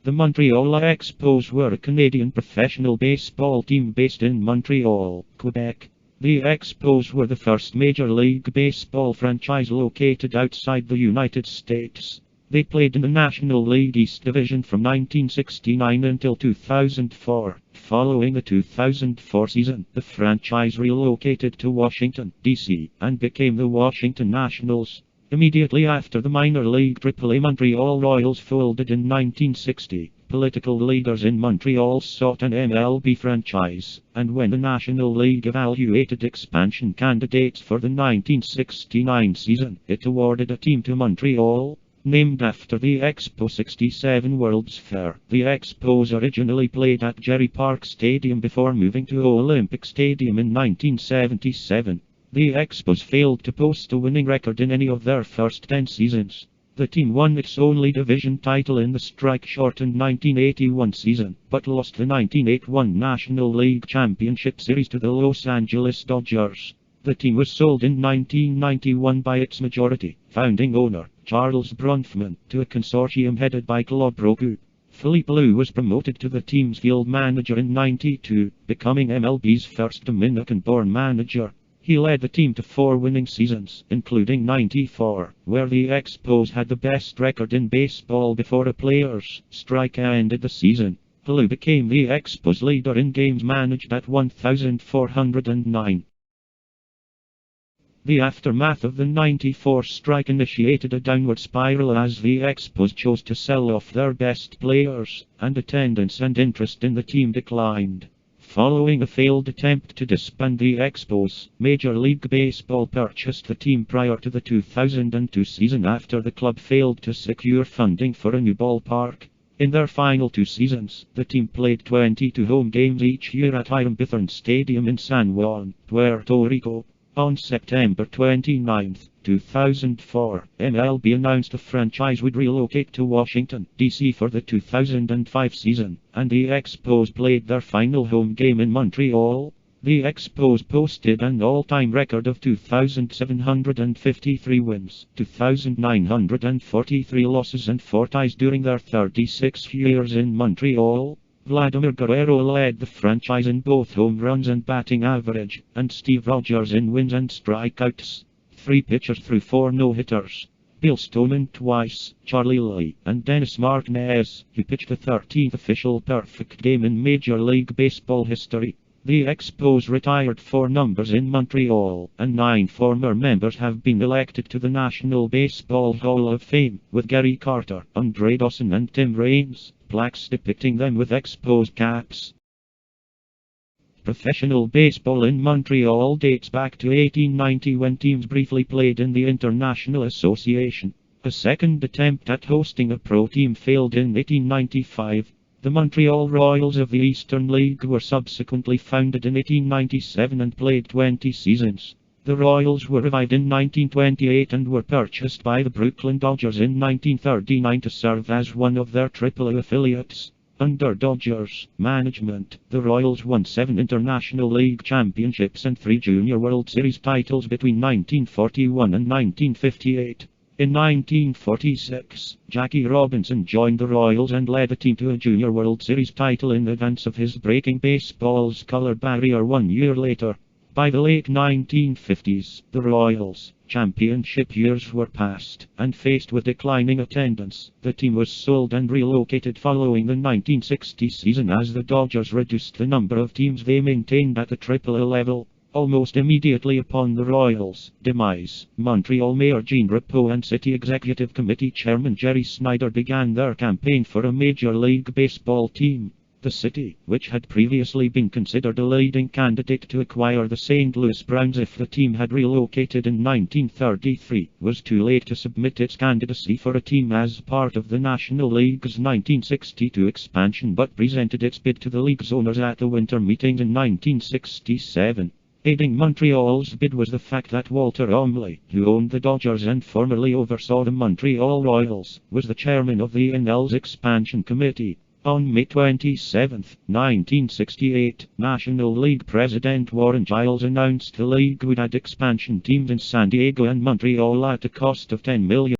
The Montreal Expos were a Canadian professional baseball team based in Montreal, Quebec. The Expos were the first Major League Baseball franchise located outside the United States. They played in the National League East Division from 1969 until 2004. Following the 2004 season, the franchise relocated to Washington, D.C., and became the Washington Nationals. Immediately after the minor league AAA Montreal Royals folded in 1960, political leaders in Montreal sought an MLB franchise, and when the National League evaluated expansion candidates for the 1969 season, it awarded a team to Montreal. Named after the Expo 67 World's Fair, the Expos originally played at Jerry Park Stadium before moving to Olympic Stadium in 1977. The Expos failed to post a winning record in any of their first 10 seasons. The team won its only division title in the strike-shortened 1981 season, but lost the 1981 National League Championship Series to the Los Angeles Dodgers. The team was sold in 1991 by its majority founding owner, Charles Bronfman, to a consortium headed by Claude Brochu. Philippe Lou was promoted to the team's field manager in '92, becoming MLB's first Dominican-born manager. He led the team to 4 winning seasons, including '94, where the Expos had the best record in baseball before a player's strike ended the season. Lou became the Expos leader in games managed at 1,409. The aftermath of the '94 strike initiated a downward spiral as the Expos chose to sell off their best players, and attendance and interest in the team declined. Following a failed attempt to disband the Expos, Major League Baseball purchased the team prior to the 2002 season after the club failed to secure funding for a new ballpark. In their final 2 seasons, the team played 22 home games each year at Hiram Bithorn Stadium in San Juan, Puerto Rico. On September 29, 2004, MLB announced the franchise would relocate to Washington, D.C. for the 2005 season, and the Expos played their final home game in Montreal. The Expos posted an all-time record of 2,753 wins, 2,943 losses and 4 ties during their 36 years in Montreal. Vladimir Guerrero led the franchise in both home runs and batting average, and Steve Rogers in wins and strikeouts. 3 pitchers threw 4 no-hitters. Bill Stoneman twice, Charlie Lee, and Dennis Martinez, who pitched the 13th official perfect game in Major League Baseball history. The Expos retired 4 numbers in Montreal, and 9 former members have been elected to the National Baseball Hall of Fame, with Gary Carter, Andre Dawson and Tim Raines, plaques depicting them with Expos caps. Professional baseball in Montreal dates back to 1890 when teams briefly played in the International Association. A second attempt at hosting a pro team failed in 1895. The Montreal Royals of the Eastern League were subsequently founded in 1897 and played 20 seasons. The Royals were revived in 1928 and were purchased by the Brooklyn Dodgers in 1939 to serve as one of their AAA affiliates. Under Dodgers management, the Royals won 7 International League championships and 3 Junior World Series titles between 1941 and 1958. In 1946, Jackie Robinson joined the Royals and led the team to a Junior World Series title in advance of his breaking baseball's color barrier 1 year later. By the late 1950s, the Royals' championship years were past, and faced with declining attendance, the team was sold and relocated following the 1960 season as the Dodgers reduced the number of teams they maintained at the AAA level. Almost immediately upon the Royals' demise, Montreal Mayor Jean Rapeau and City Executive Committee Chairman Jerry Snyder began their campaign for a Major League Baseball team. The city, which had previously been considered a leading candidate to acquire the St. Louis Browns if the team had relocated in 1933, was too late to submit its candidacy for a team as part of the National League's 1962 expansion but presented its bid to the league's owners at the winter meetings in 1967. Aiding Montreal's bid was the fact that Walter Omley, who owned the Dodgers and formerly oversaw the Montreal Royals, was the chairman of the NL's expansion committee. On May 27, 1968, National League President Warren Giles announced the league would add expansion teams in San Diego and Montreal at a cost of $10 million.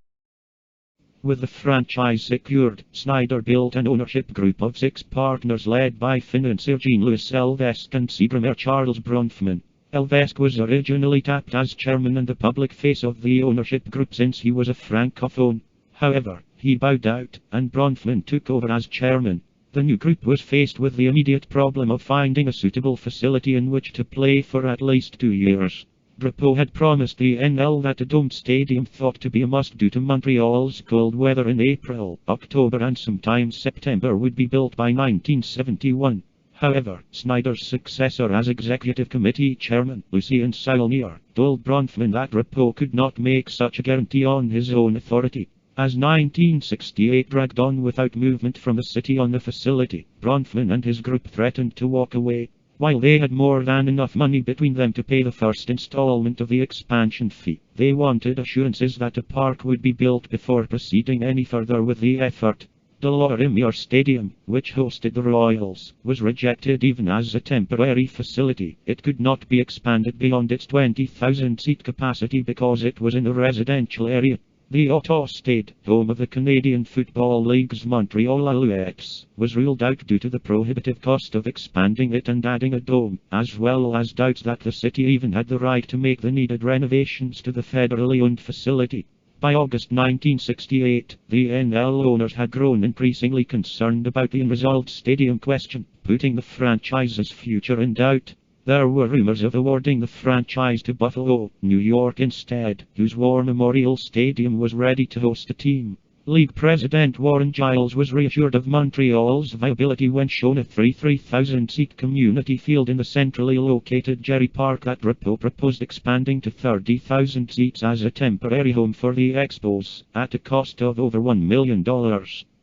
With the franchise secured, Snyder built an ownership group of 6 partners led by financier Jean-Louis Elvesque and seagramer Charles Bronfman. Elvesque was originally tapped as chairman and the public face of the ownership group since he was a francophone. However, he bowed out, and Bronfman took over as chairman. The new group was faced with the immediate problem of finding a suitable facility in which to play for at least 2 years. Drapeau had promised the NL that a domed stadium thought to be a must due to Montreal's cold weather in April, October and sometimes September would be built by 1971. However, Snyder's successor as executive committee chairman, Lucien Saulnier, told Bronfman that Drapeau could not make such a guarantee on his own authority. As 1968 dragged on without movement from the city on the facility, Bronfman and his group threatened to walk away. While they had more than enough money between them to pay the first installment of the expansion fee, they wanted assurances that a park would be built before proceeding any further with the effort. The Loria Stadium, which hosted the Royals, was rejected even as a temporary facility. It could not be expanded beyond its 20,000-seat capacity because it was in a residential area. The Autostade, home of the Canadian Football League's Montreal Expos, was ruled out due to the prohibitive cost of expanding it and adding a dome, as well as doubts that the city even had the right to make the needed renovations to the federally owned facility. By August 1968, the NL owners had grown increasingly concerned about the unresolved stadium question, putting the franchise's future in doubt. There were rumors of awarding the franchise to Buffalo, New York instead, whose War Memorial Stadium was ready to host a team. League President Warren Giles was reassured of Montreal's viability when shown a 33,000-seat community field in the centrally located Jerry Park that Drapeau proposed expanding to 30,000 seats as a temporary home for the Expos, at a cost of over $1 million.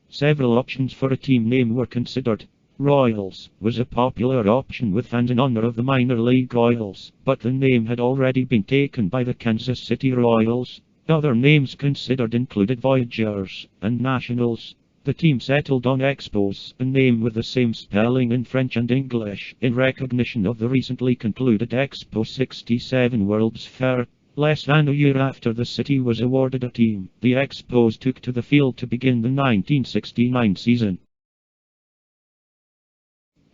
Several options for a team name were considered. Royals was a popular option with fans in honor of the minor league Royals, but the name had already been taken by the Kansas City Royals. Other names considered included Voyageurs and Nationals. The team settled on Expos, a name with the same spelling in French and English, in recognition of the recently concluded Expo 67 World's Fair. Less than a year after the city was awarded a team, the Expos took to the field to begin the 1969 season.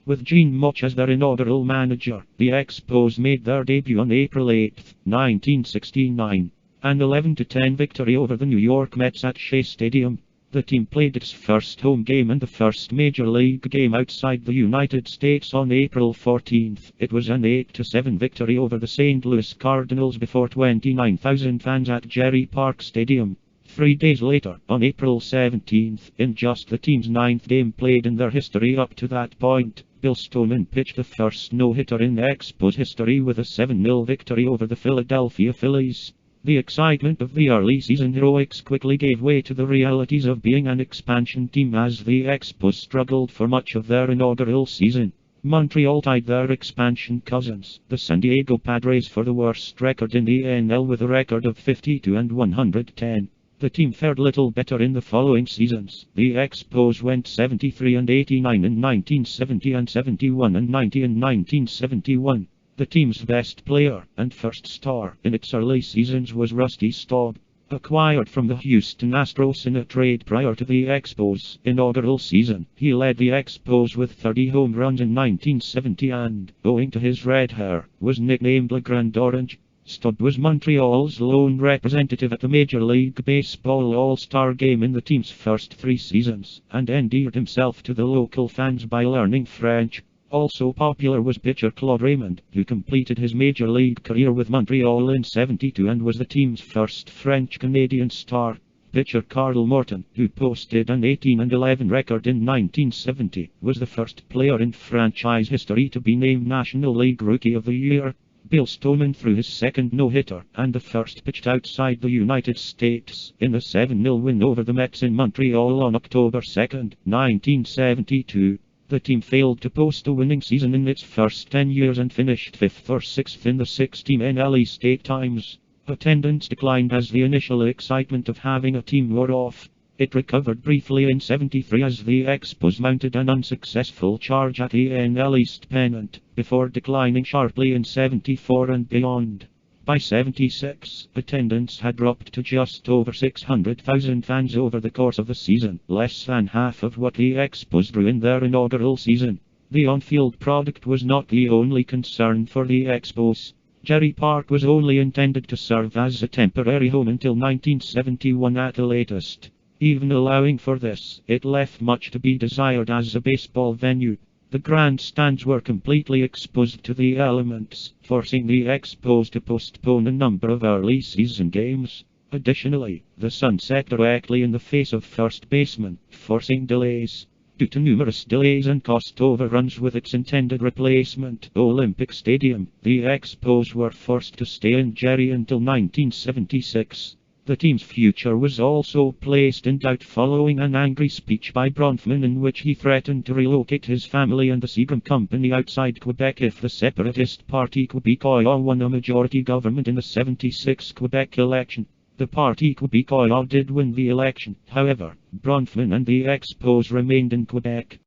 With Gene Much as their inaugural manager, the Expos made their debut on April 8, 1969. An 11-10 victory over the New York Mets at Shea Stadium. The team played its first home game and the first Major League game outside the United States on April 14. It was an 8-7 victory over the St. Louis Cardinals before 29,000 fans at Jerry Park Stadium. 3 days later, on April 17, in just the team's 9th game played in their history up to that point, Bill Stoneman pitched the first no-hitter in Expos history with a 7-0 victory over the Philadelphia Phillies. The excitement of the early season heroics quickly gave way to the realities of being an expansion team as the Expos struggled for much of their inaugural season. Montreal tied their expansion cousins, the San Diego Padres, for the worst record in the NL with a record of 52-110. The team fared little better in the following seasons. The Expos went 73-89 in 1970 and 71-90 in 1971. The team's best player and first star in its early seasons was Rusty Staub, acquired from the Houston Astros in a trade prior to the Expos' inaugural season. He led the Expos with 30 home runs in 1970 and, owing to his red hair, was nicknamed Le Grand Orange. Staub was Montreal's lone representative at the Major League Baseball All-Star Game in the team's first 3 seasons, and endeared himself to the local fans by learning French. Also popular was pitcher Claude Raymond, who completed his Major League career with Montreal in '72 and was the team's first French-Canadian star. Pitcher Carl Morton, who posted an 18-11 record in 1970, was the first player in franchise history to be named National League Rookie of the Year. Bill Stoneman threw his second no-hitter, and the first pitched outside the United States, in a 7-0 win over the Mets in Montreal on October 2, 1972. The team failed to post a winning season in its first 10 years and finished 5th or 6th in the 6-team NL East 8 times. Attendance declined as the initial excitement of having a team wore off. It recovered briefly in '73 as the Expos mounted an unsuccessful charge at the NL East pennant, before declining sharply in '74 and beyond. By 76, attendance had dropped to just over 600,000 fans over the course of the season, less than half of what the Expos drew in their inaugural season. The on-field product was not the only concern for the Expos. Gerry Park was only intended to serve as a temporary home until 1971 at the latest. Even allowing for this, it left much to be desired as a baseball venue. The grandstands were completely exposed to the elements, forcing the Expos to postpone a number of early season games. Additionally, the sun set directly in the face of first baseman, forcing delays. Due to numerous delays and cost overruns with its intended replacement, Olympic Stadium, the Expos were forced to stay in Gerry until 1976. The team's future was also placed in doubt following an angry speech by Bronfman in which he threatened to relocate his family and the Seagram Company outside Quebec if the separatist party Québécois won a majority government in the 76 Quebec election. The party Québécois did win the election, however. Bronfman and the Expos remained in Quebec.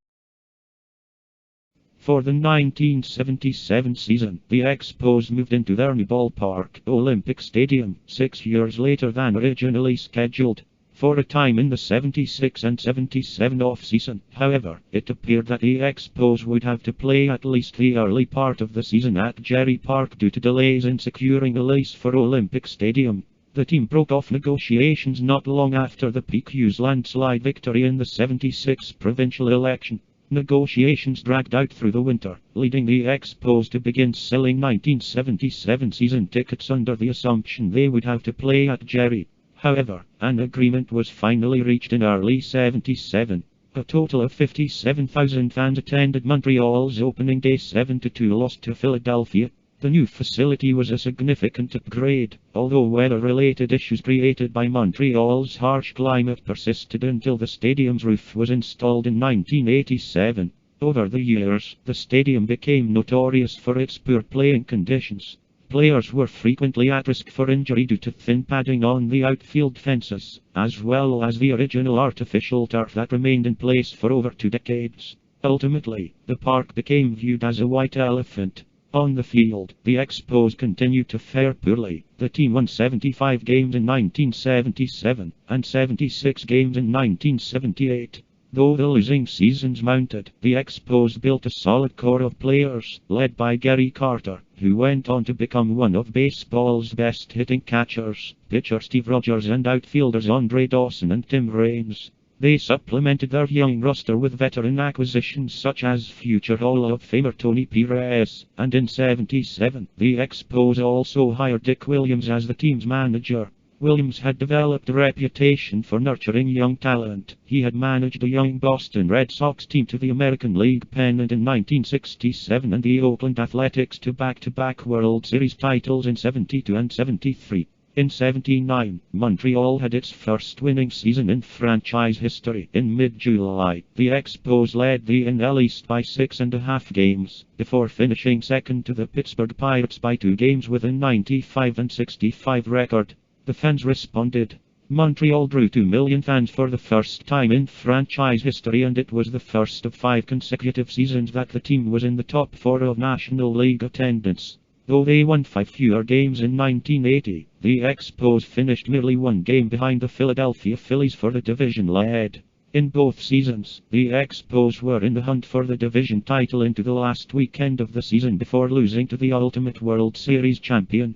For the 1977 season, the Expos moved into their new ballpark, Olympic Stadium, 6 years later than originally scheduled. For a time in the 76 and 77 off-season, however, it appeared that the Expos would have to play at least the early part of the season at Gerry Park due to delays in securing a lease for Olympic Stadium. The team broke off negotiations not long after the PQ's landslide victory in the 76 provincial election. Negotiations dragged out through the winter, leading the Expos to begin selling 1977 season tickets under the assumption they would have to play at Gerry. However, an agreement was finally reached in early 77. A total of 57,000 fans attended Montreal's opening day 7-2 loss to Philadelphia. The new facility was a significant upgrade, although weather-related issues created by Montreal's harsh climate persisted until the stadium's roof was installed in 1987. Over the years, the stadium became notorious for its poor playing conditions. Players were frequently at risk for injury due to thin padding on the outfield fences, as well as the original artificial turf that remained in place for over 2 decades. Ultimately, the park became viewed as a white elephant. On the field, the Expos continued to fare poorly. The team won 75 games in 1977, and 76 games in 1978. Though the losing seasons mounted, the Expos built a solid core of players, led by Gary Carter, who went on to become one of baseball's best hitting catchers, pitcher Steve Rogers and outfielders Andre Dawson and Tim Raines. They supplemented their young roster with veteran acquisitions such as future Hall of Famer Tony Perez, and in 77, the Expos also hired Dick Williams as the team's manager. Williams had developed a reputation for nurturing young talent. He had managed a young Boston Red Sox team to the American League pennant in 1967 and the Oakland Athletics to back-to-back World Series titles in 72 and 73. In 79, Montreal had its first winning season in franchise history. In mid-July, the Expos led the NL East by 6.5 games, before finishing second to the Pittsburgh Pirates by 2 games with a 95 and 65 record. The fans responded. Montreal drew 2 million fans for the first time in franchise history, and it was the first of 5 consecutive seasons that the team was in the top 4 of National League attendance. Though they won 5 fewer games in 1980, the Expos finished merely 1 game behind the Philadelphia Phillies for the division lead. In both seasons, the Expos were in the hunt for the division title into the last weekend of the season before losing to the Ultimate World Series champion.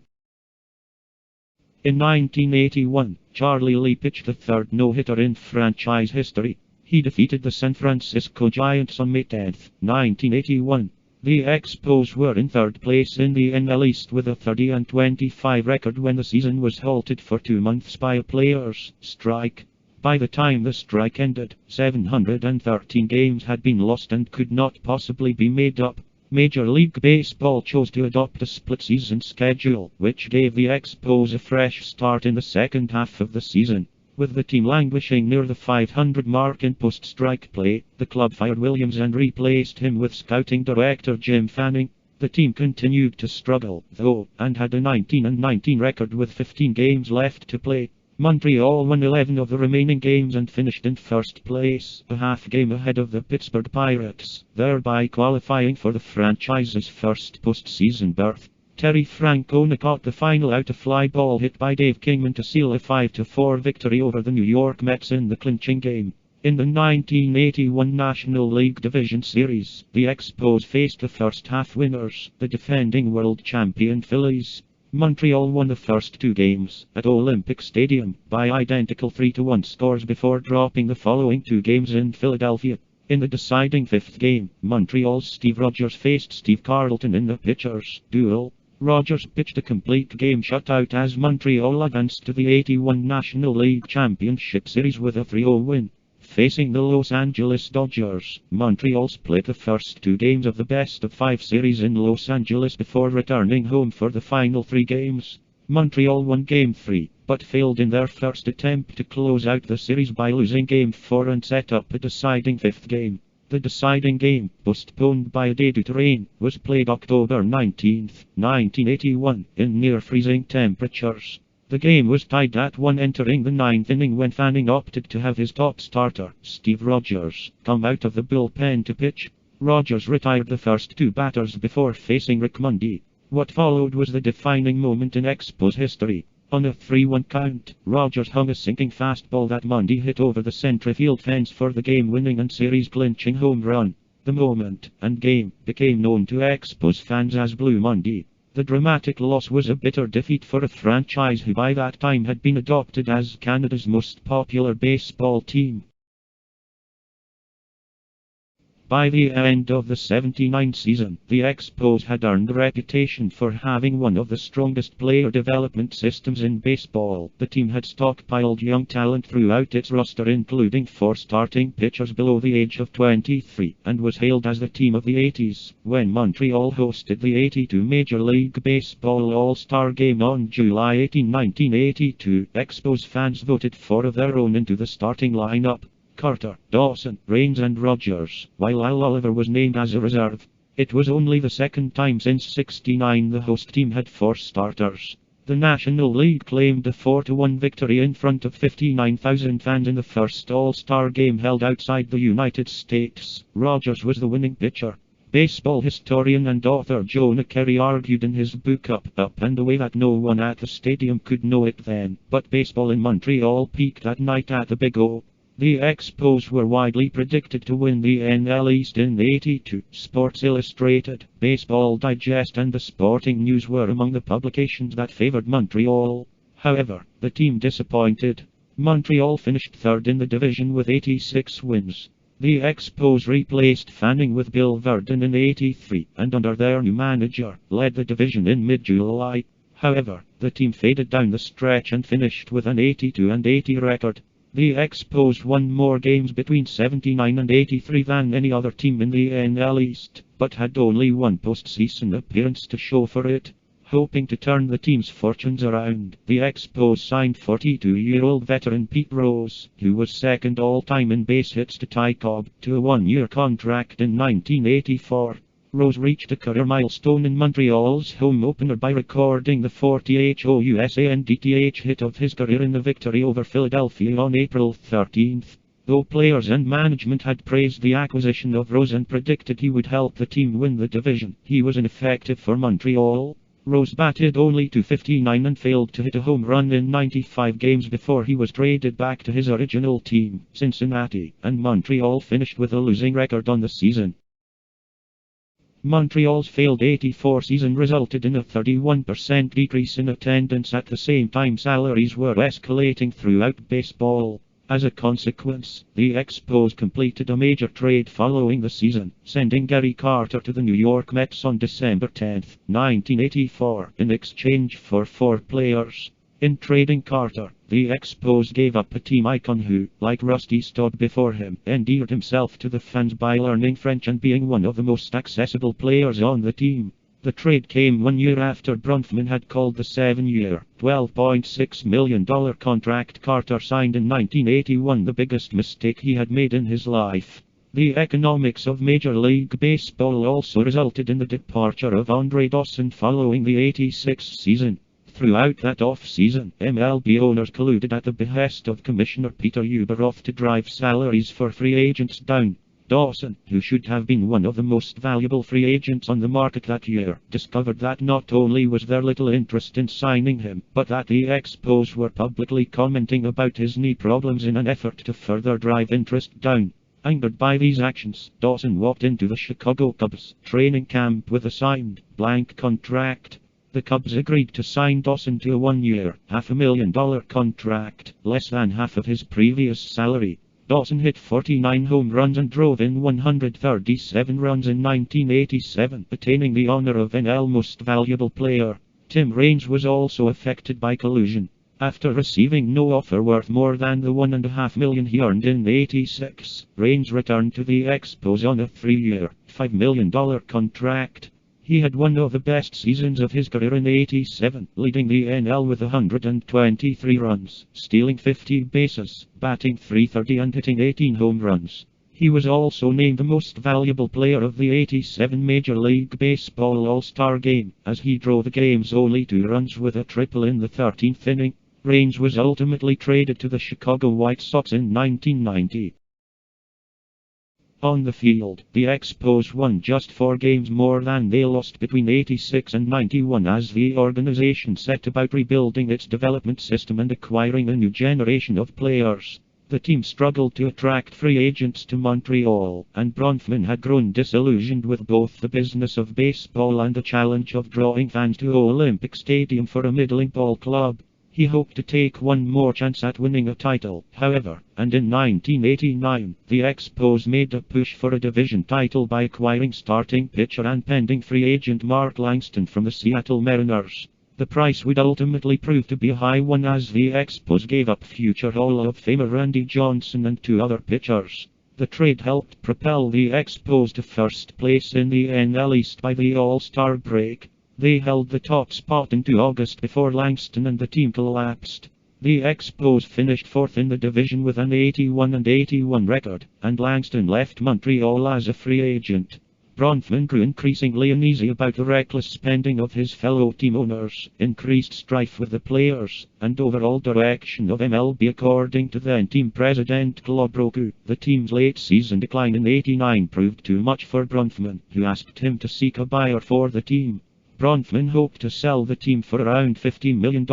In 1981, Charlie Lee pitched the 3rd no-hitter in franchise history. He defeated the San Francisco Giants on May 10, 1981. The Expos were in 3rd place in the NL East with a 30-25 record when the season was halted for 2 months by a players' strike. By the time the strike ended, 713 games had been lost and could not possibly be made up. Major League Baseball chose to adopt a split-season schedule, which gave the Expos a fresh start in the second half of the season. With the team languishing near the 500 mark in post-strike play, the club fired Williams and replaced him with scouting director Jim Fanning. The team continued to struggle, though, and had a 19-19 record with 15 games left to play. Montreal won 11 of the remaining games and finished in 1st place, a half game ahead of the Pittsburgh Pirates, thereby qualifying for the franchise's first postseason berth. Terry Francona caught the final out a fly ball hit by Dave Kingman to seal a 5-4 victory over the New York Mets in the clinching game. In the 1981 National League Division Series, the Expos faced the first-half winners, the defending world champion Phillies. Montreal won the first two games, at Olympic Stadium, by identical 3-1 scores before dropping the following two games in Philadelphia. In the deciding fifth game, Montreal's Steve Rogers faced Steve Carlton in the pitchers' duel. Rogers pitched a complete game shutout as Montreal advanced to the 81 National League Championship Series with a 3-0 win. Facing the Los Angeles Dodgers, Montreal split the first two games of the best-of-5 series in Los Angeles before returning home for the final three games. Montreal won Game 3, but failed in their first attempt to close out the series by losing Game 4 and set up a deciding fifth game. The deciding game, postponed by a day due to rain, was played October 19, 1981, in near-freezing temperatures. The game was tied at 1 entering the ninth inning when Fanning opted to have his top starter, Steve Rogers, come out of the bullpen to pitch. Rogers retired the first two batters before facing Rick Mundy. What followed was the defining moment in Expos history. On a 3-1 count, Rogers hung a sinking fastball that Mundy hit over the center field fence for the game-winning and series-clinching home run. The moment, and game, became known to Expos fans as Blue Monday. The dramatic loss was a bitter defeat for a franchise who by that time had been adopted as Canada's most popular baseball team. By the end of the 79 season, the Expos had earned a reputation for having one of the strongest player development systems in baseball. The team had stockpiled young talent throughout its roster, including 4 starting pitchers below the age of 23, and was hailed as the team of the 80s. When Montreal hosted the 82 Major League Baseball All-Star Game on July 18, 1982, Expos fans voted 4 of their own into the starting lineup: Carter, Dawson, Raines and Rogers, while Al Oliver was named as a reserve. It was only the second time since '69 the host team had 4 starters. The National League claimed a 4-1 victory in front of 59,000 fans in the first All-Star game held outside the United States. Rogers was the winning pitcher. Baseball historian and author Jonah Kerry argued in his book Up and Away that no one at the stadium could know it then, but baseball in Montreal peaked that night at the Big O. The Expos were widely predicted to win the NL East in '82. Sports Illustrated, Baseball Digest and The Sporting News were among the publications that favored Montreal. However, the team disappointed. Montreal finished third in the division with 86 wins. The Expos replaced Fanning with Bill Verdon in '83, and under their new manager, led the division in mid-July. However, the team faded down the stretch and finished with an 82-80 record. The Expos won more games between 79 and 83 than any other team in the NL East, but had only one postseason appearance to show for it. Hoping to turn the team's fortunes around, the Expos signed 42-year-old veteran Pete Rose, who was second all-time in base hits to Ty Cobb, to a 1-year contract in 1984. Rose reached a career milestone in Montreal's home opener by recording the 40th USA and DTH hit of his career in the victory over Philadelphia on April 13. Though players and management had praised the acquisition of Rose and predicted he would help the team win the division, he was ineffective for Montreal. Rose batted only .259 and failed to hit a home run in 95 games before he was traded back to his original team, Cincinnati, and Montreal finished with a losing record on the season. Montreal's failed '84 season resulted in a 31% decrease in attendance. At the same time, salaries were escalating throughout baseball. As a consequence, the Expos completed a major trade following the season, sending Gary Carter to the New York Mets on December 10, 1984, in exchange for 4 players. In trading Carter, the Expos gave up a team icon who, like Rusty Staub before him, endeared himself to the fans by learning French and being one of the most accessible players on the team. The trade came 1 year after Bronfman had called the 7-year, $12.6 million contract Carter signed in 1981 the biggest mistake he had made in his life. The economics of Major League Baseball also resulted in the departure of Andre Dawson following the '86 season. Throughout that off-season, MLB owners colluded at the behest of Commissioner Peter Ueberroth to drive salaries for free agents down. Dawson, who should have been one of the most valuable free agents on the market that year, discovered that not only was there little interest in signing him, but that the Expos were publicly commenting about his knee problems in an effort to further drive interest down. Angered by these actions, Dawson walked into the Chicago Cubs training camp with a signed, blank contract. The Cubs agreed to sign Dawson to a 1-year, $500,000 contract, less than half of his previous salary. Dawson hit 49 home runs and drove in 137 runs in 1987, attaining the honor of NL Most Valuable Player. Tim Raines was also affected by collusion. After receiving no offer worth more than the $1.5 million he earned in '86, Raines returned to the Expos on a 3-year, $5 million contract. He had one of the best seasons of his career in '87, leading the NL with 123 runs, stealing 50 bases, batting .330 and hitting 18 home runs. He was also named the most valuable player of the '87 Major League Baseball All-Star Game, as he drove the game's only 2 runs with a triple in the 13th inning. Raines was ultimately traded to the Chicago White Sox in 1990. On the field, the Expos won just 4 games more than they lost between '86 and '91 as the organization set about rebuilding its development system and acquiring a new generation of players. The team struggled to attract free agents to Montreal, and Bronfman had grown disillusioned with both the business of baseball and the challenge of drawing fans to Olympic Stadium for a middling ball club. He hoped to take one more chance at winning a title, however, and in 1989, the Expos made a push for a division title by acquiring starting pitcher and pending free agent Mark Langston from the Seattle Mariners. The price would ultimately prove to be a high one as the Expos gave up future Hall of Famer Randy Johnson and 2 other pitchers. The trade helped propel the Expos to first place in the NL East by the All-Star break. They held the top spot into August before Langston and the team collapsed. The Expos finished 4th in the division with an 81-81 record, and Langston left Montreal as a free agent. Bronfman grew increasingly uneasy about the reckless spending of his fellow team owners, increased strife with the players, and overall direction of MLB. According to then-team president Claude Brochu, the team's late-season decline in '89 proved too much for Bronfman, who asked him to seek a buyer for the team. Bronfman hoped to sell the team for around $50 million,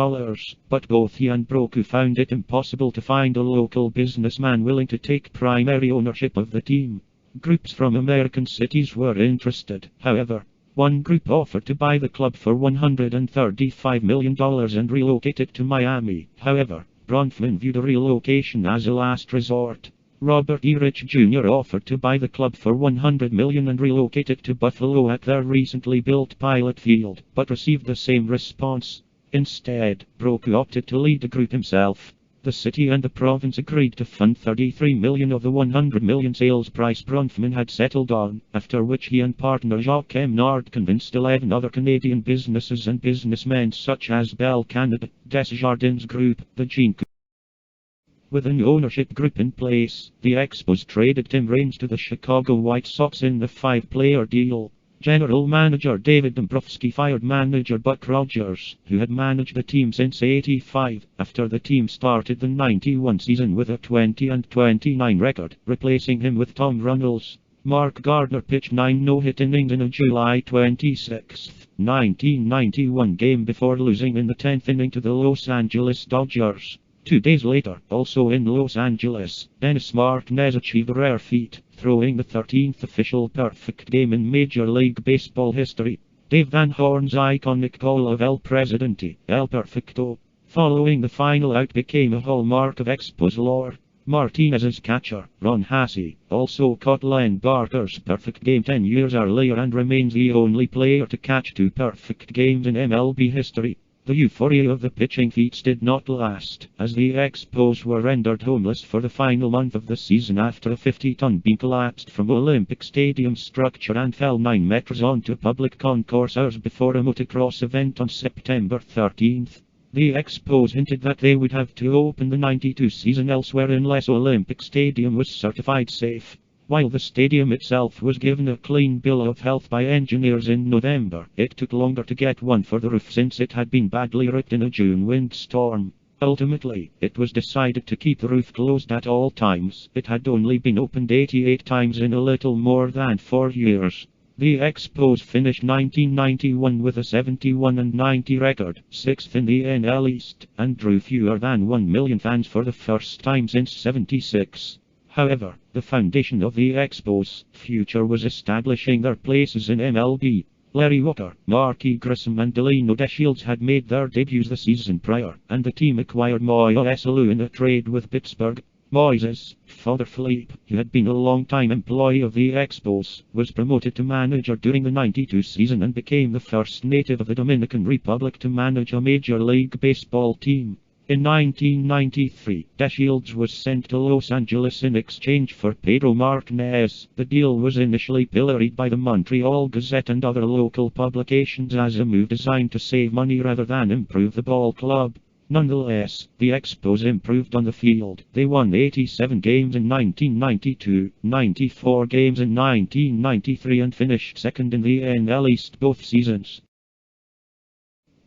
but both he and Brochu found it impossible to find a local businessman willing to take primary ownership of the team. Groups from American cities were interested, however. One group offered to buy the club for $135 million and relocate it to Miami. However, Bronfman viewed a relocation as a last resort. Robert E. Rich Jr. offered to buy the club for $100 million and relocate it to Buffalo at their recently built pilot field, but received the same response. Instead, Brochu opted to lead the group himself. The city and the province agreed to fund $33 million of the $100 million sales price Bronfman had settled on, after which he and partner Jacques Nard convinced 11 other Canadian businesses and businessmen such as Bell Canada, Desjardins Group, the Gene. With a new ownership group in place, the Expos traded Tim Raines to the Chicago White Sox in the 5-player deal. General manager David Dombrowski fired manager Buck Rogers, who had managed the team since '85, after the team started the '91 season with a 20-29 record, replacing him with Tom Runnels. Mark Gardner pitched 9 no-hit innings in a July 26, 1991 game before losing in the 10th inning to the Los Angeles Dodgers. 2 days later, also in Los Angeles, Dennis Martinez achieved a rare feat, throwing the 13th official perfect game in Major League Baseball history. Dave Van Horn's iconic call of El Presidente, El Perfecto, following the final out became a hallmark of Expos lore. Martinez's catcher, Ron Hassey, also caught Len Barker's perfect game 10 years earlier and remains the only player to catch 2 perfect games in MLB history. The euphoria of the pitching feats did not last, as the Expos were rendered homeless for the final month of the season after a 50-ton beam collapsed from Olympic Stadium structure and fell 9 meters onto a public concourse hours before a motocross event on September 13th. The Expos hinted that they would have to open the '92 season elsewhere unless Olympic Stadium was certified safe. While the stadium itself was given a clean bill of health by engineers in November, it took longer to get one for the roof since it had been badly ripped in a June windstorm. Ultimately, it was decided to keep the roof closed at all times. It had only been opened 88 times in a little more than 4 years. The Expos finished 1991 with a 71-90 record, 6th in the NL East, and drew fewer than 1 million fans for the first time since '76. However, the foundation of the Expos' future was establishing their places in MLB. Larry Walker, Marky Grissom and Delino DeShields had made their debuts the season prior, and the team acquired Moises Alou in a trade with Pittsburgh. Moises, Father Philippe, who had been a long-time employee of the Expos, was promoted to manager during the '92 season and became the first native of the Dominican Republic to manage a Major League Baseball team. In 1993, DeShields was sent to Los Angeles in exchange for Pedro Martinez. The deal was initially pilloried by the Montreal Gazette and other local publications as a move designed to save money rather than improve the ball club. Nonetheless, the Expos improved on the field. They won 87 games in 1992, 94 games in 1993 and finished second in the NL East both seasons.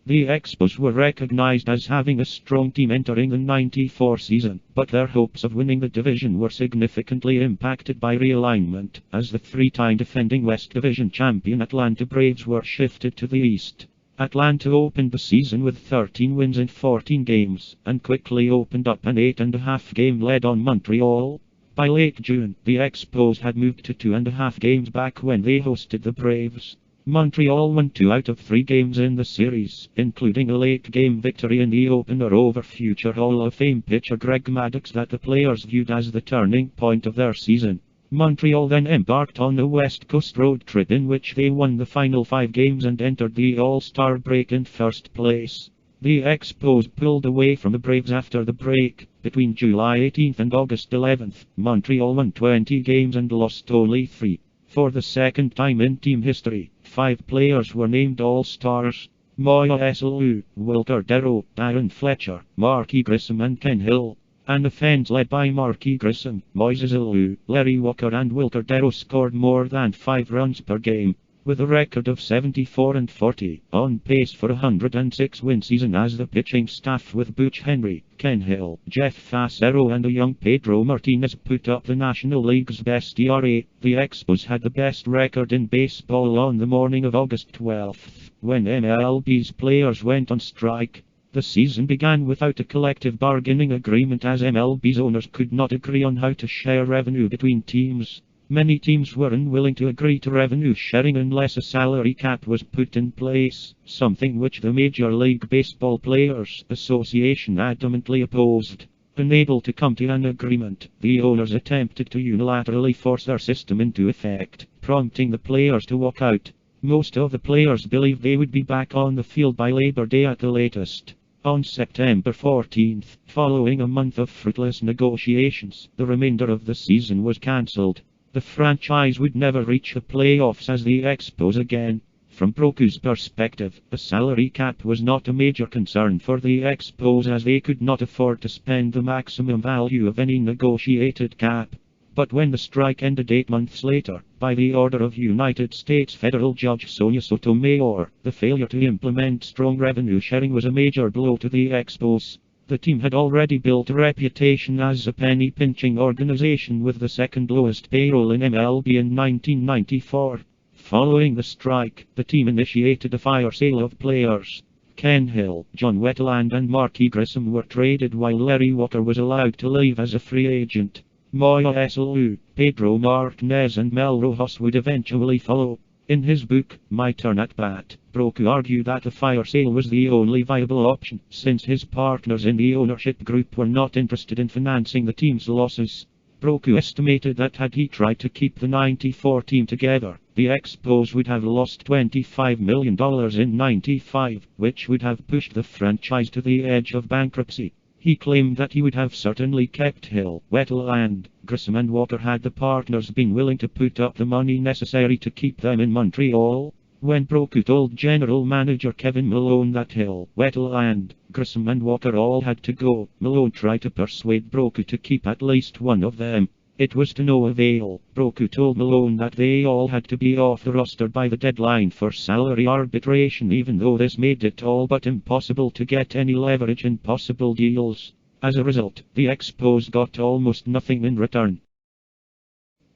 The Expos were recognized as having a strong team entering the '94 season, but their hopes of winning the division were significantly impacted by realignment, as the three-time defending West Division champion Atlanta Braves were shifted to the East. Atlanta opened the season with 13 wins in 14 games, and quickly opened up an 8.5-game lead on Montreal. By late June, the Expos had moved to 2.5 games back when they hosted the Braves. Montreal won 2 out of 3 games in the series, including a late-game victory in the opener over future Hall of Fame pitcher Greg Maddux that the players viewed as the turning point of their season. Montreal then embarked on a West Coast road trip in which they won the final 5 games and entered the All-Star break in first place. The Expos pulled away from the Braves after the break. Between July 18th and August 11th, Montreal won 20 games and lost only 3. For the second time in team history, 5 players were named All-Stars: Moises Alou, Wilker Darrow, Darren Fletcher, Marky Grissom and Ken Hill. An offense led by Marky Grissom, Moises Alou, Larry Walker and Wilker Darrow scored more than 5 runs per game. With a record of 74-40, on pace for a 106-win season as the pitching staff with Butch Henry, Ken Hill, Jeff Facero and a young Pedro Martinez put up the National League's best ERA. The Expos had the best record in baseball on the morning of August 12th, when MLB's players went on strike. The season began without a collective bargaining agreement as MLB's owners could not agree on how to share revenue between teams. Many teams were unwilling to agree to revenue sharing unless a salary cap was put in place, something which the Major League Baseball Players Association adamantly opposed. Unable to come to an agreement, the owners attempted to unilaterally force their system into effect, prompting the players to walk out. Most of the players believed they would be back on the field by Labor Day at the latest. On September 14th, following a month of fruitless negotiations, the remainder of the season was cancelled. The franchise would never reach the playoffs as the Expos again. From Broku's perspective, a salary cap was not a major concern for the Expos as they could not afford to spend the maximum value of any negotiated cap. But when the strike ended 8 months later, by the order of United States Federal Judge Sonia Sotomayor, the failure to implement strong revenue sharing was a major blow to the Expos. The team had already built a reputation as a penny-pinching organization with the second lowest payroll in MLB in 1994. Following the strike, the team initiated a fire sale of players. Ken Hill, John Wetteland and Marky Grissom were traded while Larry Walker was allowed to leave as a free agent. Moises Alou, Pedro Martinez and Mel Rojas would eventually follow. In his book, My Turn at Bat, Broku argued that a fire sale was the only viable option, since his partners in the ownership group were not interested in financing the team's losses. Broku estimated that had he tried to keep the '94 team together, the Expos would have lost $25 million in '95, which would have pushed the franchise to the edge of bankruptcy. He claimed that he would have certainly kept Hill, Wetteland, Grissom and Walker had the partners been willing to put up the money necessary to keep them in Montreal. When Broku told General Manager Kevin Malone that Hill, Wetteland, Grissom and Walker all had to go, Malone tried to persuade Broku to keep at least one of them. It was to no avail. Broku told Malone that they all had to be off the roster by the deadline for salary arbitration, even though this made it all but impossible to get any leverage in possible deals. As a result, the Expos got almost nothing in return.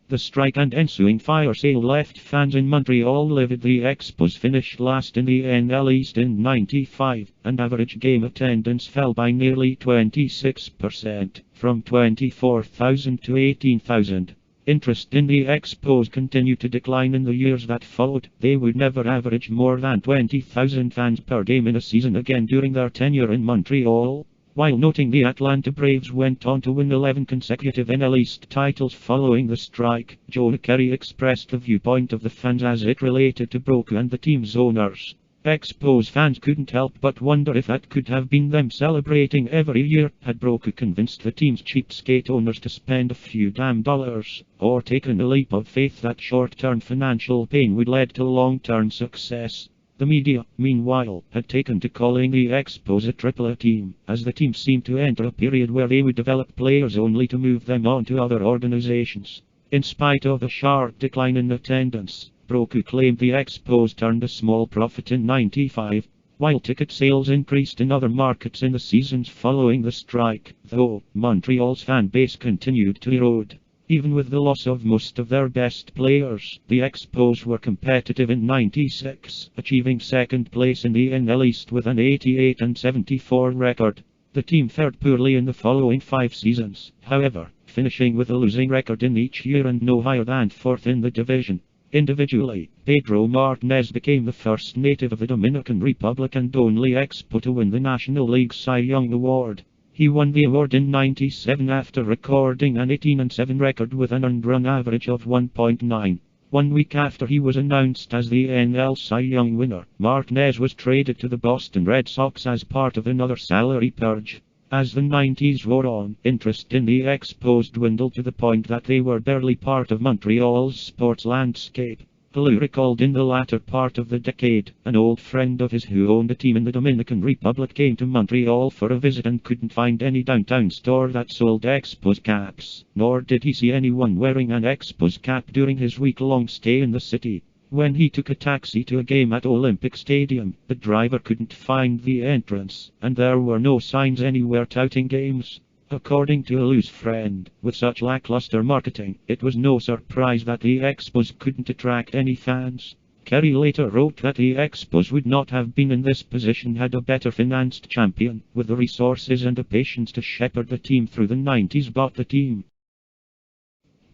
The strike and ensuing fire sale left fans in Montreal livid. The Expos finished last in the NL East in '95, and average game attendance fell by nearly 26%, from 24,000 to 18,000. Interest in the Expos continued to decline in the years that followed. They would never average more than 20,000 fans per game in a season again during their tenure in Montreal. While noting the Atlanta Braves went on to win 11 consecutive NL East titles following the strike, Joe Kerry expressed the viewpoint of the fans as it related to Broku and the team's owners. Expos fans couldn't help but wonder if that could have been them celebrating every year had Broku convinced the team's cheapskate owners to spend a few damn dollars, or taken a leap of faith that short-term financial pain would lead to long-term success. The media, meanwhile, had taken to calling the Expos a AAA team, as the team seemed to enter a period where they would develop players only to move them on to other organizations. In spite of the sharp decline in attendance, Broku claimed the Expos turned a small profit in '95, while ticket sales increased in other markets in the seasons following the strike, though Montreal's fan base continued to erode. Even with the loss of most of their best players, the Expos were competitive in '96, achieving second place in the NL East with an 88-74 record. The team fared poorly in the following 5 seasons, however, finishing with a losing record in each year and no higher than 4th in the division. Individually, Pedro Martinez became the first native of the Dominican Republic and only Expo to win the National League Cy Young Award. He won the award in '97 after recording an 18-7 record with an earned run average of 1.9. 1 week after he was announced as the NL Cy Young winner, Martinez was traded to the Boston Red Sox as part of another salary purge. As the '90s wore on, interest in the Expos dwindled to the point that they were barely part of Montreal's sports landscape. Lou recalled in the latter part of the decade, an old friend of his who owned a team in the Dominican Republic came to Montreal for a visit and couldn't find any downtown store that sold Expos caps, nor did he see anyone wearing an Expos cap during his week-long stay in the city. When he took a taxi to a game at Olympic Stadium, the driver couldn't find the entrance, and there were no signs anywhere touting games. According to Lou's friend, with such lackluster marketing, it was no surprise that the Expos couldn't attract any fans. Kerry later wrote that the Expos would not have been in this position had a better financed champion, with the resources and the patience to shepherd the team through the '90s bought the team.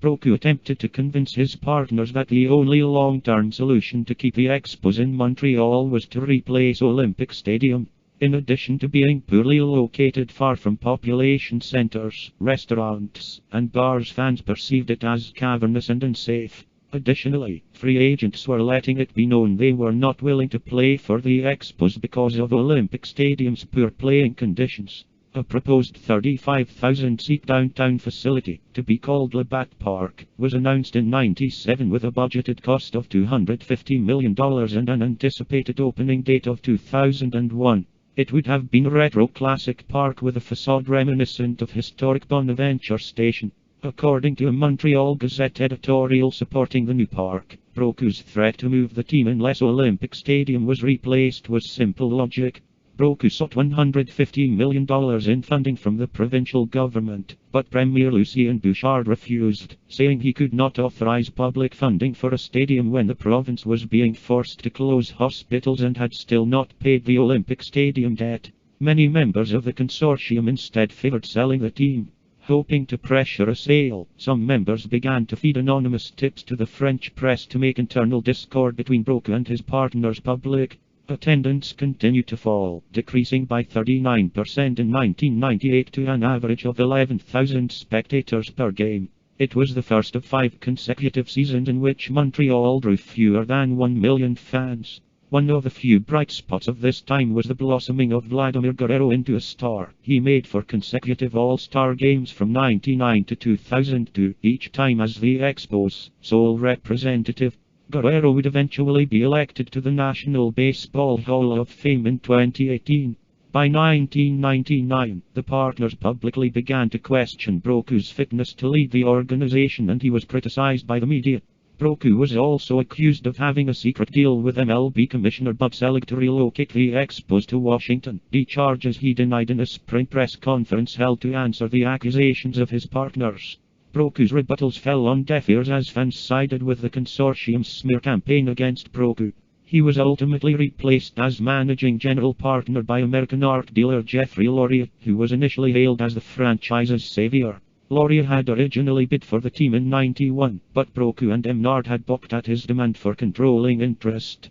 Broku attempted to convince his partners that the only long-term solution to keep the Expos in Montreal was to replace Olympic Stadium. In addition to being poorly located far from population centers, restaurants, and bars, fans perceived it as cavernous and unsafe. Additionally, free agents were letting it be known they were not willing to play for the Expos because of Olympic Stadium's poor playing conditions. A proposed 35,000-seat downtown facility, to be called Labatt Park, was announced in '97 with a budgeted cost of $250 million and an anticipated opening date of 2001. It would have been a retro classic park with a facade reminiscent of historic Bonaventure Station. According to a Montreal Gazette editorial supporting the new park, Broku's threat to move the team unless Olympic Stadium was replaced was simple logic. Broku sought $150 million in funding from the provincial government, but Premier Lucien Bouchard refused, saying he could not authorize public funding for a stadium when the province was being forced to close hospitals and had still not paid the Olympic Stadium debt. Many members of the consortium instead favored selling the team. Hoping to pressure a sale, some members began to feed anonymous tips to the French press to make internal discord between Broku and his partners public. Attendance continued to fall, decreasing by 39% in 1998 to an average of 11,000 spectators per game. It was the first of 5 consecutive seasons in which Montreal drew fewer than 1 million fans. One of the few bright spots of this time was the blossoming of Vladimir Guerrero into a star. He made 4 consecutive All-Star games from '99 to 2002, each time as the Expos' sole representative. Guerrero would eventually be elected to the National Baseball Hall of Fame in 2018. By 1999, the partners publicly began to question Broku's fitness to lead the organization, and he was criticized by the media. Broku was also accused of having a secret deal with MLB Commissioner Bob Selig to relocate the Expos to Washington, the charges he denied in a spring press conference held to answer the accusations of his partners. Broku's rebuttals fell on deaf ears as fans sided with the consortium's smear campaign against Broku. He was ultimately replaced as managing general partner by American art dealer Jeffrey Loria, who was initially hailed as the franchise's savior. Loria had originally bid for the team in '91, but Broku and Emnard had balked at his demand for controlling interest.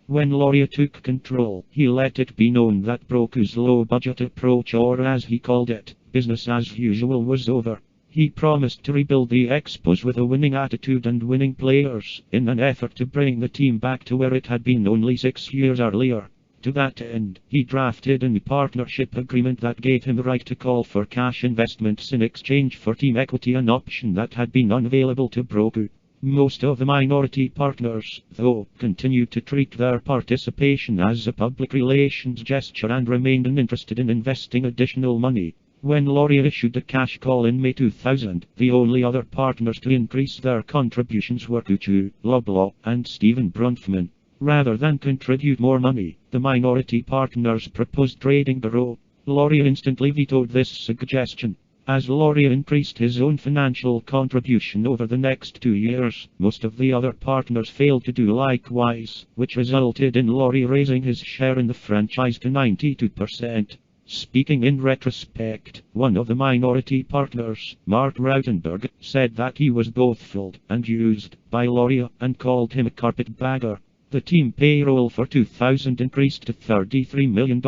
When Loria took control, he let it be known that Broku's low-budget approach, or as he called it, business as usual, was over. He promised to rebuild the Expos with a winning attitude and winning players, in an effort to bring the team back to where it had been only 6 years earlier. To that end, he drafted a new partnership agreement that gave him the right to call for cash investments in exchange for team equity, an option that had been unavailable to Broku. Most of the minority partners, though, continued to treat their participation as a public relations gesture and remained uninterested in investing additional money. When Loria issued a cash call in May 2000, the only other partners to increase their contributions were Kuchu, Loblaw, and Stephen Brunfman. Rather than contribute more money, the minority partners proposed trading the row. Loria instantly vetoed this suggestion. As Loria increased his own financial contribution over the next 2 years, most of the other partners failed to do likewise, which resulted in Loria raising his share in the franchise to 92%. Speaking in retrospect, one of the minority partners, Mark Rautenberg, said that he was both fooled and used by Loria, and called him a carpetbagger. The team payroll for 2000 increased to $33 million,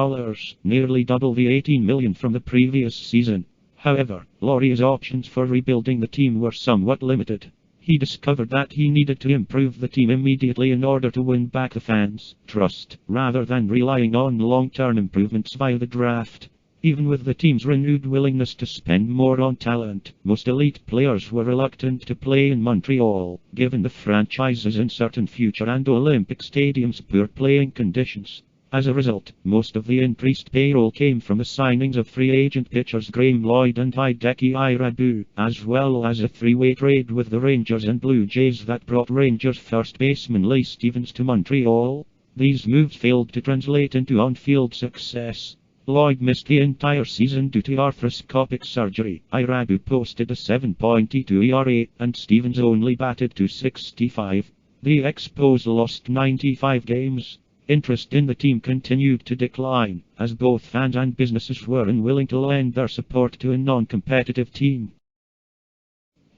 nearly double the $18 million from the previous season. However, Loria's options for rebuilding the team were somewhat limited. He discovered that he needed to improve the team immediately in order to win back the fans' trust, rather than relying on long-term improvements via the draft. Even with the team's renewed willingness to spend more on talent, most elite players were reluctant to play in Montreal, given the franchise's uncertain future and Olympic Stadium's poor playing conditions. As a result, most of the increased payroll came from the signings of free agent pitchers Graeme Lloyd and Hideki Irabu, as well as a three-way trade with the Rangers and Blue Jays that brought Rangers first baseman Lee Stevens to Montreal. These moves failed to translate into on-field success. Lloyd missed the entire season due to arthroscopic surgery. Irabu posted a 7.22 ERA, and Stevens only batted .265. The Expos lost 95 games. Interest in the team continued to decline, as both fans and businesses were unwilling to lend their support to a non-competitive team.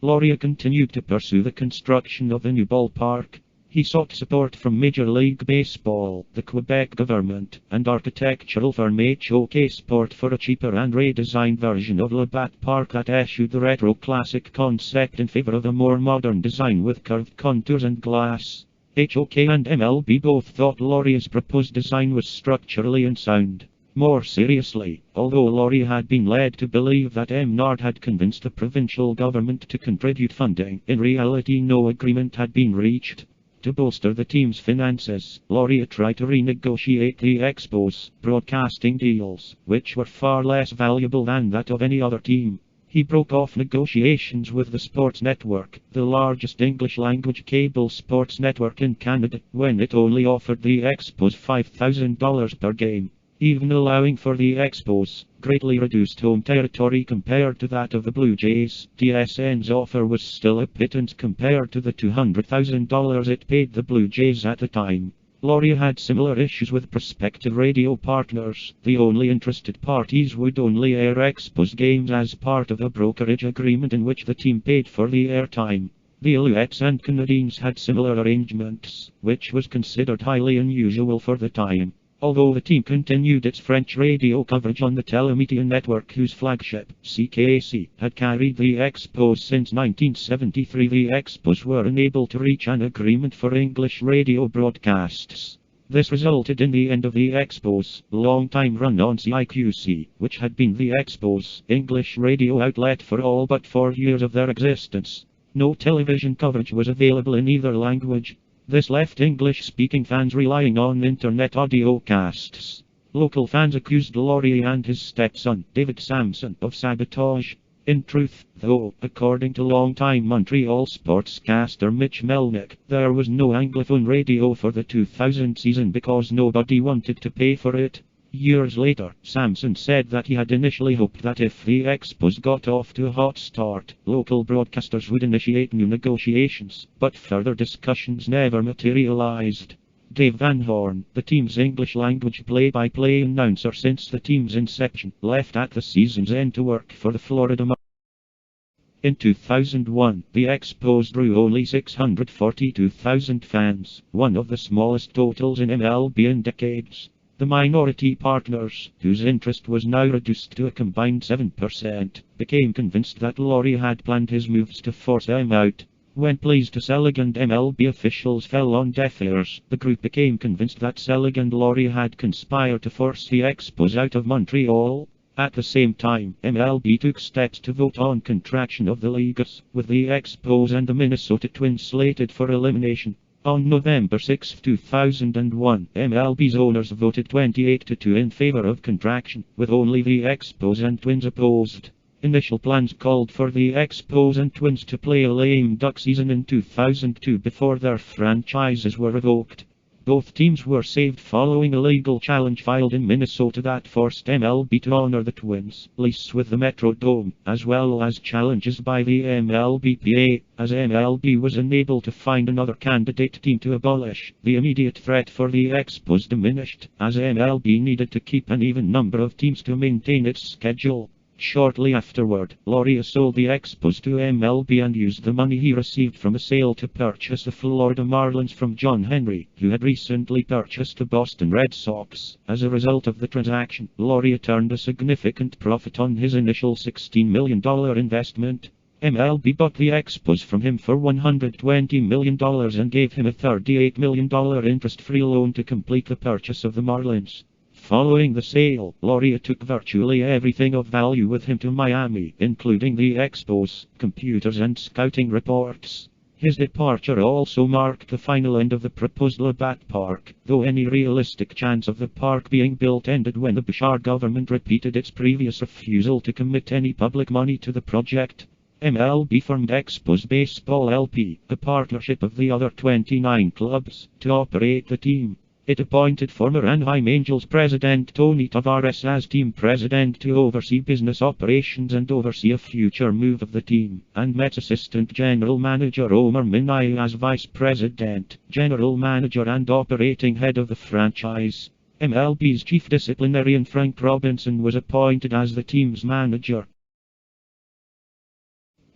Loria continued to pursue the construction of a new ballpark. He sought support from Major League Baseball, the Quebec government, and architectural firm HOK Sport for a cheaper and redesigned version of Labatt Park that eschewed the retro classic concept in favor of a more modern design with curved contours and glass. HOK and MLB both thought Loria's proposed design was structurally unsound. More seriously, although Loria had been led to believe that Emnard had convinced the provincial government to contribute funding, in reality no agreement had been reached. To bolster the team's finances, Loria tried to renegotiate the Expos' broadcasting deals, which were far less valuable than that of any other team. He broke off negotiations with the Sports Network, the largest English-language cable sports network in Canada, when it only offered the Expos $5,000 per game. Even allowing for the Expos' greatly reduced home territory compared to that of the Blue Jays, TSN's offer was still a pittance compared to the $200,000 it paid the Blue Jays at the time. Loria had similar issues with prospective radio partners. The only interested parties would only air Expos games as part of a brokerage agreement in which the team paid for the airtime. The Alouettes and Canadiens had similar arrangements, which was considered highly unusual for the time. Although the team continued its French radio coverage on the Telemedia network, whose flagship, CKAC, had carried the Expos since 1973, the Expos were unable to reach an agreement for English radio broadcasts. This resulted in the end of the Expos' long-time run on CIQC, which had been the Expos' English radio outlet for all but 4 years of their existence. No television coverage was available in either language. This left English-speaking fans relying on internet audio casts. Local fans accused Loria and his stepson, David Sampson, of sabotage. In truth, though, according to longtime Montreal sportscaster Mitch Melnick, there was no Anglophone radio for the 2000 season because nobody wanted to pay for it. Years later, Sampson said that he had initially hoped that if the Expos got off to a hot start, local broadcasters would initiate new negotiations, but further discussions never materialized. Dave Van Horn, the team's English-language play-by-play announcer since the team's inception, left at the season's end to work for the Florida Marlins. In 2001, the Expos drew only 642,000 fans, one of the smallest totals in MLB in decades. The minority partners, whose interest was now reduced to a combined 7%, became convinced that Loria had planned his moves to force them out. When pleas to Selig and MLB officials fell on deaf ears, the group became convinced that Selig and Loria had conspired to force the Expos out of Montreal. At the same time, MLB took steps to vote on contraction of the leagues, with the Expos and the Minnesota Twins slated for elimination. On November 6, 2001, MLB's owners voted 28-2 in favor of contraction, with only the Expos and Twins opposed. Initial plans called for the Expos and Twins to play a lame duck season in 2002 before their franchises were revoked. Both teams were saved following a legal challenge filed in Minnesota that forced MLB to honor the Twins' lease with the Metrodome, as well as challenges by the MLBPA, as MLB was unable to find another candidate team to abolish. The immediate threat for the Expos diminished, as MLB needed to keep an even number of teams to maintain its schedule. Shortly afterward, Loria sold the Expos to MLB and used the money he received from a sale to purchase the Florida Marlins from John Henry, who had recently purchased the Boston Red Sox. As a result of the transaction, Loria turned a significant profit on his initial $16 million investment. MLB bought the Expos from him for $120 million and gave him a $38 million interest-free loan to complete the purchase of the Marlins. Following the sale, Loria took virtually everything of value with him to Miami, including the Expos, computers and scouting reports. His departure also marked the final end of the proposed Labatt Park, though any realistic chance of the park being built ended when the Bouchard government repeated its previous refusal to commit any public money to the project. MLB formed Expos Baseball LP, a partnership of the other 29 clubs, to operate the team. It appointed former Anaheim Angels president Tony Tavares as team president to oversee business operations and oversee a future move of the team, and Mets assistant general manager Omar Minaya as vice president, general manager and operating head of the franchise. MLB's chief disciplinarian Frank Robinson was appointed as the team's manager.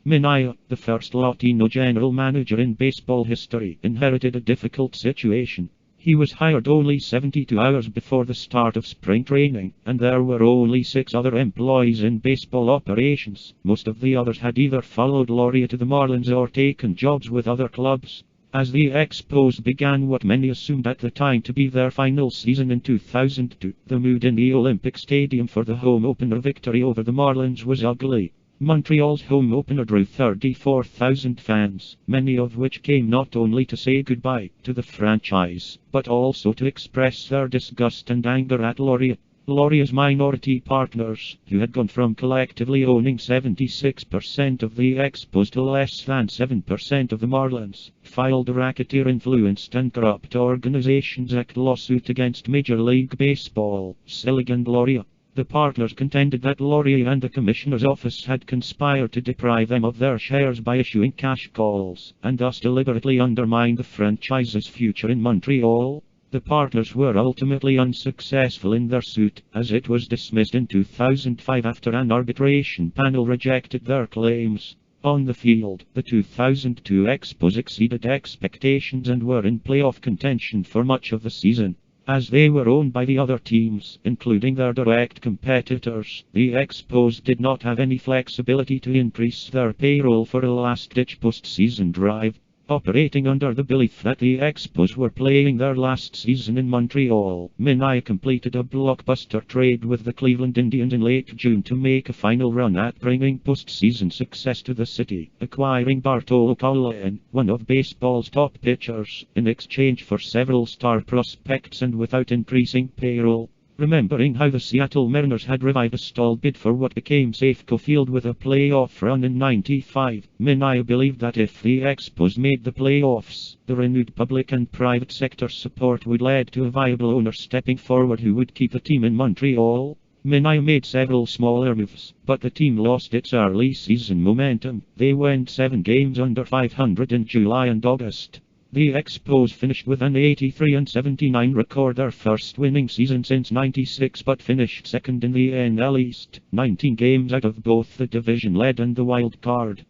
Minaya, the first Latino general manager in baseball history, inherited a difficult situation. He was hired only 72 hours before the start of spring training, and there were only 6 other employees in baseball operations. Most of the others had either followed Loria to the Marlins or taken jobs with other clubs. As the Expos began what many assumed at the time to be their final season in 2002, the mood in the Olympic Stadium for the home opener victory over the Marlins was ugly. Montreal's home opener drew 34,000 fans, many of which came not only to say goodbye to the franchise, but also to express their disgust and anger at Loria. Loria's minority partners, who had gone from collectively owning 76% of the Expos to less than 7% of the Marlins, filed a racketeer-influenced and corrupt Organizations Act lawsuit against Major League Baseball, Selig and Loria. The partners contended that Loria and the Commissioner's office had conspired to deprive them of their shares by issuing cash calls, and thus deliberately undermine the franchise's future in Montreal. The partners were ultimately unsuccessful in their suit, as it was dismissed in 2005 after an arbitration panel rejected their claims. On the field, the 2002 Expos exceeded expectations and were in playoff contention for much of the season. As they were owned by the other teams, including their direct competitors, the Expos did not have any flexibility to increase their payroll for a last-ditch postseason drive. Operating under the belief that the Expos were playing their last season in Montreal, Minaya completed a blockbuster trade with the Cleveland Indians in late June to make a final run at bringing postseason success to the city, acquiring Bartolo Colon, one of baseball's top pitchers, in exchange for several star prospects and without increasing payroll. Remembering how the Seattle Mariners had revived a stalled bid for what became Safeco Field with a playoff run in '95, Minaya believed that if the Expos made the playoffs, the renewed public and private sector support would lead to a viable owner stepping forward who would keep the team in Montreal. Minaya made several smaller moves, but the team lost its early season momentum. They went 7 games under 500 in July and August. The Expos finished with an 83-79 record, their first winning season since '96, but finished second in the NL East, 19 games out of both the division lead and the wild card.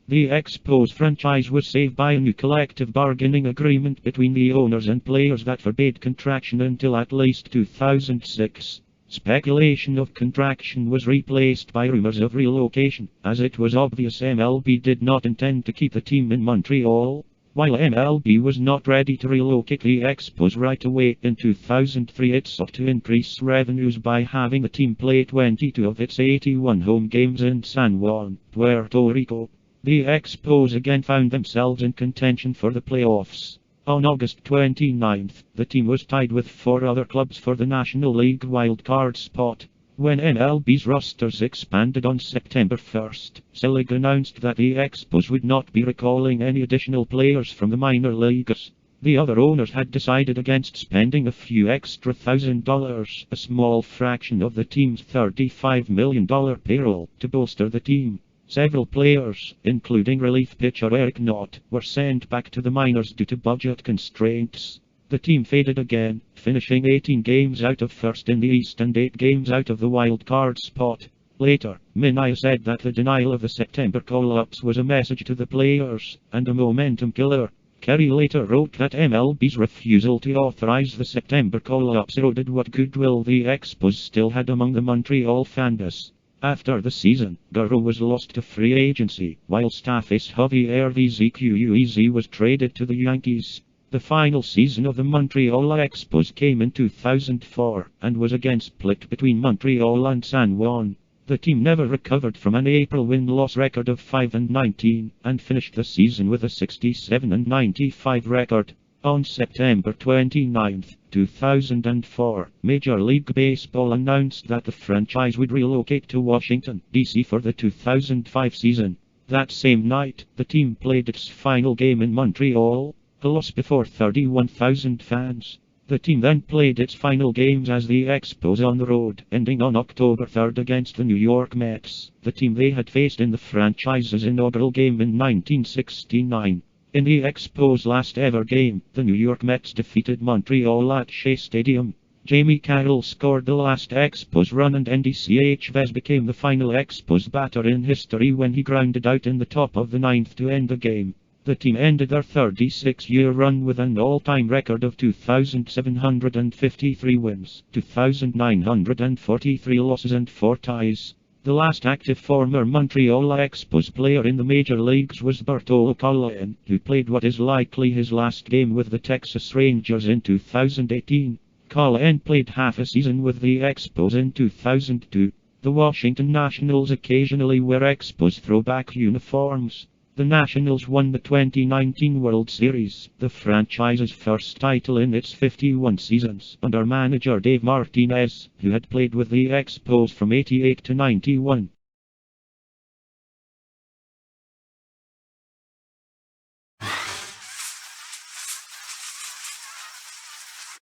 The Expos franchise was saved by a new collective bargaining agreement between the owners and players that forbade contraction until at least 2006. Speculation of contraction was replaced by rumors of relocation, as it was obvious MLB did not intend to keep the team in Montreal. While MLB was not ready to relocate the Expos right away in 2003, it sought to increase revenues by having the team play 22 of its 81 home games in San Juan, Puerto Rico. The Expos again found themselves in contention for the playoffs. On August 29th, the team was tied with 4 other clubs for the National League wildcard spot. When MLB's rosters expanded on September 1st, Selig announced that the Expos would not be recalling any additional players from the minor leagues. The other owners had decided against spending a few extra $1,000, a small fraction of the team's $35 million payroll, to bolster the team. Several players, including relief pitcher Eric Knott, were sent back to the minors due to budget constraints. The team faded again, finishing 18 games out of first in the East and 8 games out of the wild card spot. Later, Minaya said that the denial of the September call-ups was a message to the players, and a momentum killer. Kerry later wrote that MLB's refusal to authorize the September call-ups eroded what goodwill the Expos still had among the Montreal fanbase. After the season, Garo was lost to free agency, while staff ace Javier Vizquez was traded to the Yankees. The final season of the Montreal Expos came in 2004, and was again split between Montreal and San Juan. The team never recovered from an April win-loss record of 5-19, and finished the season with a 67-95 record. On September 29, 2004, Major League Baseball announced that the franchise would relocate to Washington, D.C. for the 2005 season. That same night, the team played its final game in Montreal, a loss before 31,000 fans. The team then played its final games as the Expos on the road, ending on October 3 against the New York Mets, the team they had faced in the franchise's inaugural game in 1969. In the Expos' last ever game, the New York Mets defeated Montreal at Shea Stadium. Jamie Carroll scored the last Expos run, and NDCH Vez became the final Expos batter in history when he grounded out in the top of the 9th to end the game. The team ended their 36-year run with an all-time record of 2,753 wins, 2,943 losses and 4 ties. The last active former Montreal Expos player in the major leagues was Bartolo Colon, who played what is likely his last game with the Texas Rangers in 2018. Colon played half a season with the Expos in 2002. The Washington Nationals occasionally wear Expos throwback uniforms. The Nationals won the 2019 World Series, the franchise's first title in its 51 seasons, under manager Dave Martinez, who had played with the Expos from '88 to '91.